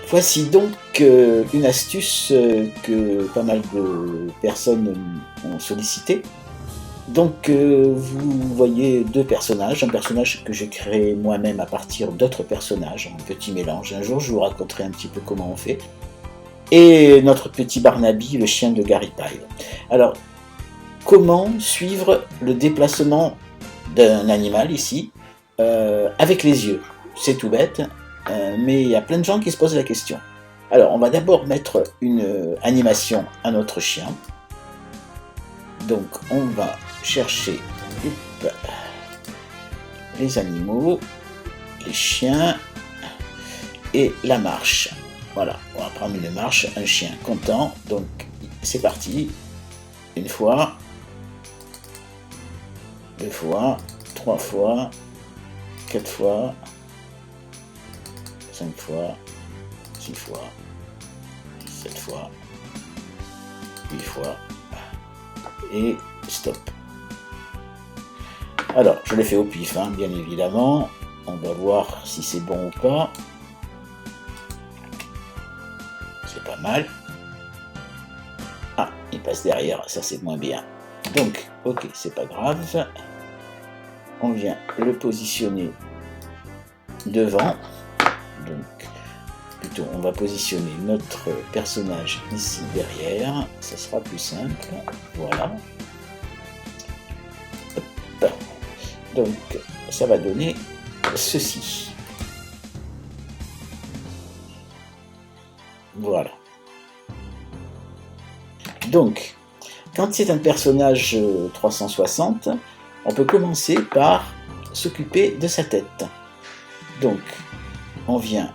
Voici donc une astuce que pas mal de personnes ont sollicité. Donc vous voyez deux personnages, un personnage que j'ai créé moi-même à partir d'autres personnages, un petit mélange. Un jour je vous raconterai un petit peu comment on fait. Et notre petit Barnaby, le chien de Gary Pyle. Alors, comment suivre le déplacement d'un animal ici avec les yeux? C'est tout bête, mais il y a plein de gens qui se posent la question. Alors, on va d'abord mettre une animation à notre chien. Donc, on va chercher les animaux, les chiens et la marche. Voilà, on va prendre une marche, un chien content. Donc, c'est parti. Une fois, deux fois, trois fois, quatre fois, cinq fois, six fois, sept fois, huit fois, et stop. Alors, je l'ai fait au pif, hein, bien évidemment. On va voir si c'est bon ou pas. C'est pas mal. Ah, il passe derrière, ça c'est moins bien. Donc, ok, c'est pas grave. On vient le positionner devant. Donc, plutôt, on va positionner notre personnage ici derrière. Ça sera plus simple. Voilà. Hop. Donc, ça va donner ceci. Voilà. Donc, quand c'est un personnage 360, on peut commencer par s'occuper de sa tête. Donc, on vient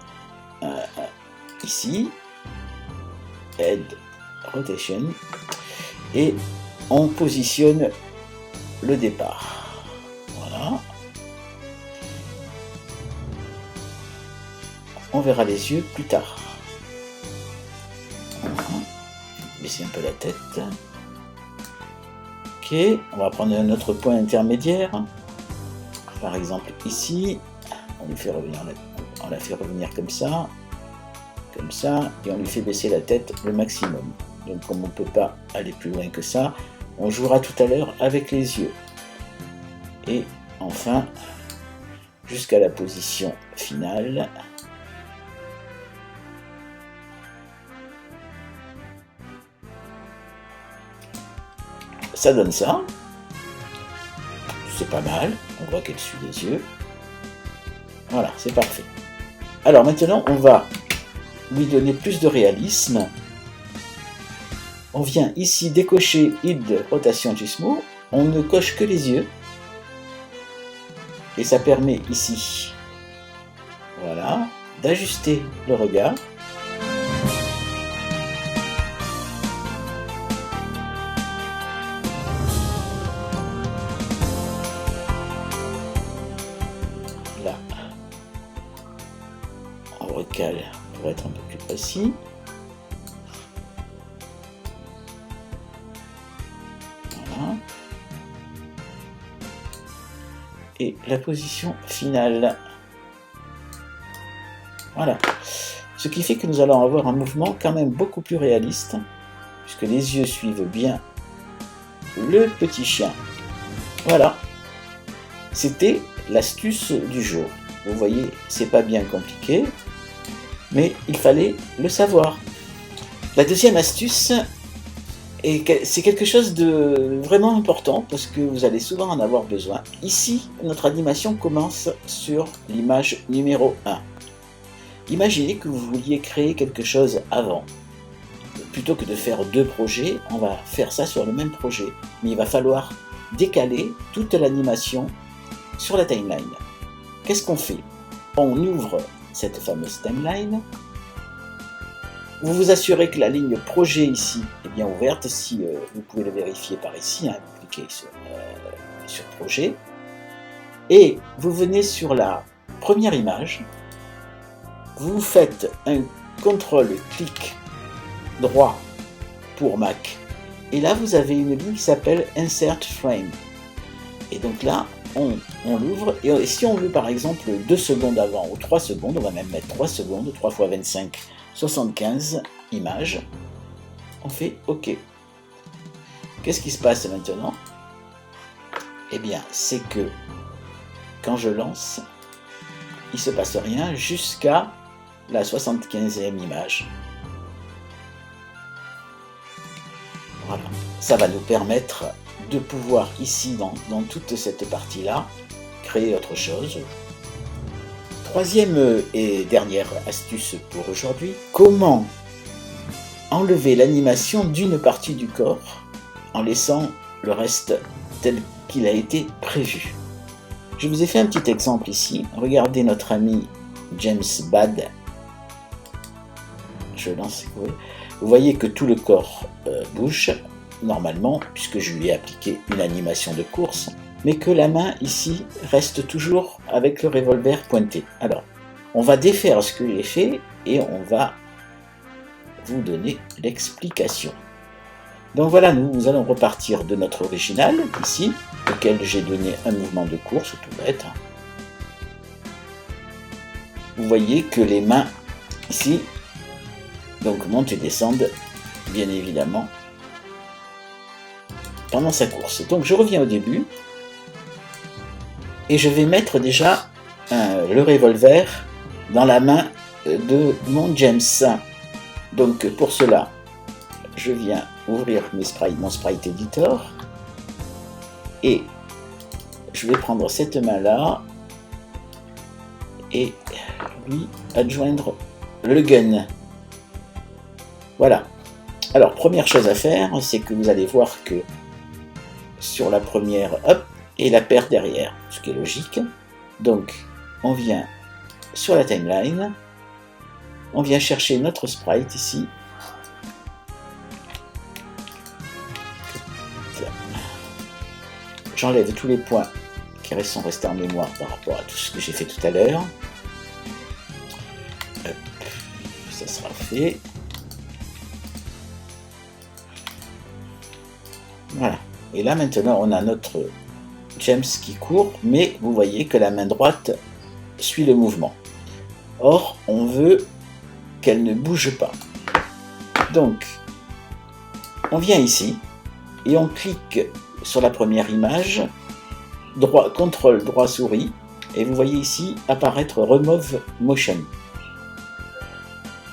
ici, Head Rotation, et on positionne le départ. Voilà. On verra les yeux plus tard. Baisser un peu la tête. Ok, on va prendre un autre point intermédiaire. Par exemple ici, on lui fait revenir, on la fait revenir comme ça, et on lui fait baisser la tête le maximum. Donc comme on ne peut pas aller plus loin que ça, on jouera tout à l'heure avec les yeux. Et enfin, jusqu'à la position finale. Ça donne ça. C'est pas mal. On voit qu'elle suit les yeux. Voilà, c'est parfait. Alors maintenant, on va lui donner plus de réalisme. On vient ici décocher Hide Rotation Gizmo. On ne coche que les yeux. Et ça permet ici, voilà, d'ajuster le regard. Là, on recale pour être un peu plus précis. Voilà. Et la position finale. Voilà. Ce qui fait que nous allons avoir un mouvement quand même beaucoup plus réaliste, puisque les yeux suivent bien le petit chien. Voilà. C'était l'astuce du jour. Vous voyez, c'est pas bien compliqué, mais il fallait le savoir. La deuxième astuce, c'est quelque chose de vraiment important parce que vous allez souvent en avoir besoin. Ici, notre animation commence sur l'image numéro 1. Imaginez que vous vouliez créer quelque chose avant. Plutôt que de faire deux projets, on va faire ça sur le même projet. Mais il va falloir décaler toute l'animation sur la timeline. Qu'est-ce qu'on fait? On ouvre cette fameuse timeline. Vous vous assurez que la ligne projet ici est bien ouverte. Si vous pouvez le vérifier par ici, hein, vous cliquez sur projet. Et vous venez sur la première image. Vous faites un contrôle-clic droit pour Mac. Et là, vous avez une ligne qui s'appelle Insert Frame. Et donc là, on l'ouvre. Et si on veut, par exemple, 2 secondes avant ou 3 secondes, on va même mettre 3 secondes, 3 fois 25, 75 images. On fait OK. Qu'est-ce qui se passe maintenant? Eh bien, c'est que quand je lance, il ne se passe rien jusqu'à la 75e image. Voilà. Ça va nous permettre de pouvoir ici, dans toute cette partie-là, créer autre chose. Troisième et dernière astuce pour aujourd'hui, comment enlever l'animation d'une partie du corps en laissant le reste tel qu'il a été prévu. Je vous ai fait un petit exemple ici. Regardez notre ami James Bad. Je lance. Vous voyez que tout le corps bouge normalement, puisque je lui ai appliqué une animation de course, mais que la main ici reste toujours avec le revolver pointé. Alors, on va défaire ce que j'ai fait et on va vous donner l'explication. Donc voilà, nous allons repartir de notre original, ici, auquel j'ai donné un mouvement de course, tout bête. Vous voyez que les mains, ici, donc montent et descendent, bien évidemment, pendant sa course. Donc je reviens au début, et je vais mettre déjà le revolver dans la main de mon James. Donc pour cela, je viens ouvrir mon sprite editor et je vais prendre cette main là et lui adjoindre le gun. Voilà. Alors première chose à faire, c'est que vous allez voir que sur la première, hop, et la paire derrière, ce qui est logique. Donc on vient sur la timeline, on vient chercher notre sprite ici. J'enlève tous les points qui sont restés en mémoire par rapport à tout ce que j'ai fait tout à l'heure. Ça sera fait. Voilà. Et là maintenant on a notre James qui court, mais vous voyez que la main droite suit le mouvement. Or, on veut qu'elle ne bouge pas. Donc, on vient ici et on clique sur la première image, contrôle droit souris, et vous voyez ici apparaître Remove Motion.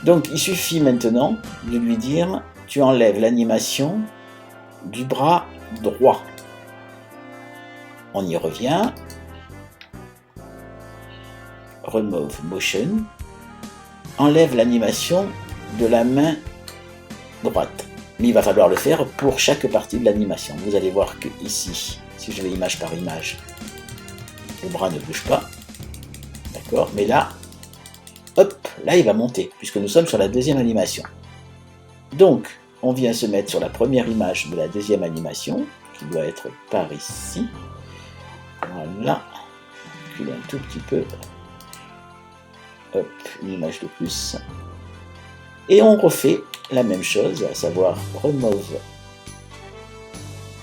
Donc il suffit maintenant de lui dire tu enlèves l'animation du bras droit. On y revient. Remove Motion. Enlève l'animation de la main droite. Mais il va falloir le faire pour chaque partie de l'animation. Vous allez voir que ici, si je vais image par image, le bras ne bouge pas. D'accord? Mais là, hop, là il va monter, puisque nous sommes sur la deuxième animation. Donc, on vient se mettre sur la première image de la deuxième animation, qui doit être par ici. Voilà. Reculer un tout petit peu. Hop, une image de plus. Et on refait la même chose, à savoir Remove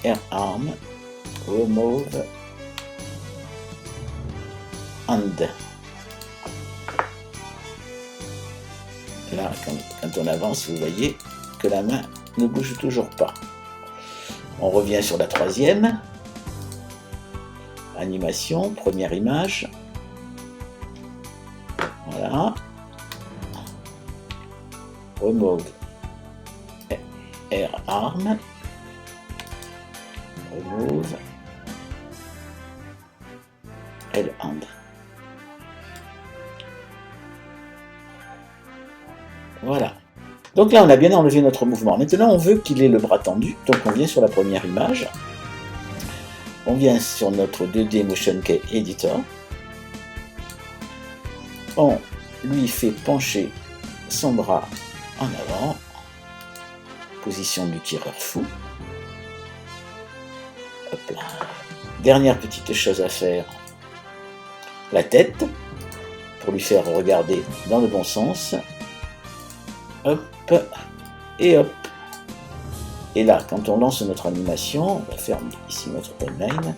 Air Arm, Remove Hand. Là, quand on avance, vous voyez que la main ne bouge toujours pas. On revient sur la troisième. Animation, première image. Voilà. Remove Air Arm. Remove L Hand. Voilà. Donc là, on a bien enlevé notre mouvement. Maintenant, on veut qu'il ait le bras tendu. Donc on vient sur la première image. On vient sur notre 2D Motion Key Editor. On lui fait pencher son bras en avant. Position du tireur fou. Hop là. Dernière petite chose à faire. La tête. Pour lui faire regarder dans le bon sens. Hop. Et hop. Et là, quand on lance notre animation, on va faire ici notre timeline.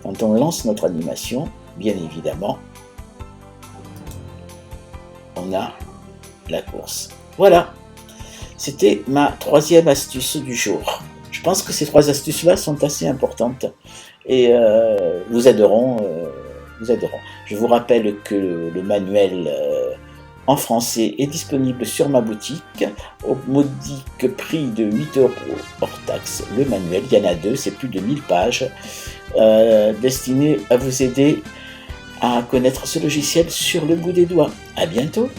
Quand on lance notre animation, bien évidemment, on a la course. Voilà, c'était ma troisième astuce du jour. Je pense que ces 3 astuces-là sont assez importantes et vous aideront. Vous aideront. Je vous rappelle que le manuel en français est disponible sur ma boutique au modique prix de 8 € hors taxe. Le manuel, il y en a 2, c'est plus de 1000 pages, destiné à vous aider à connaître ce logiciel sur le bout des doigts. À bientôt!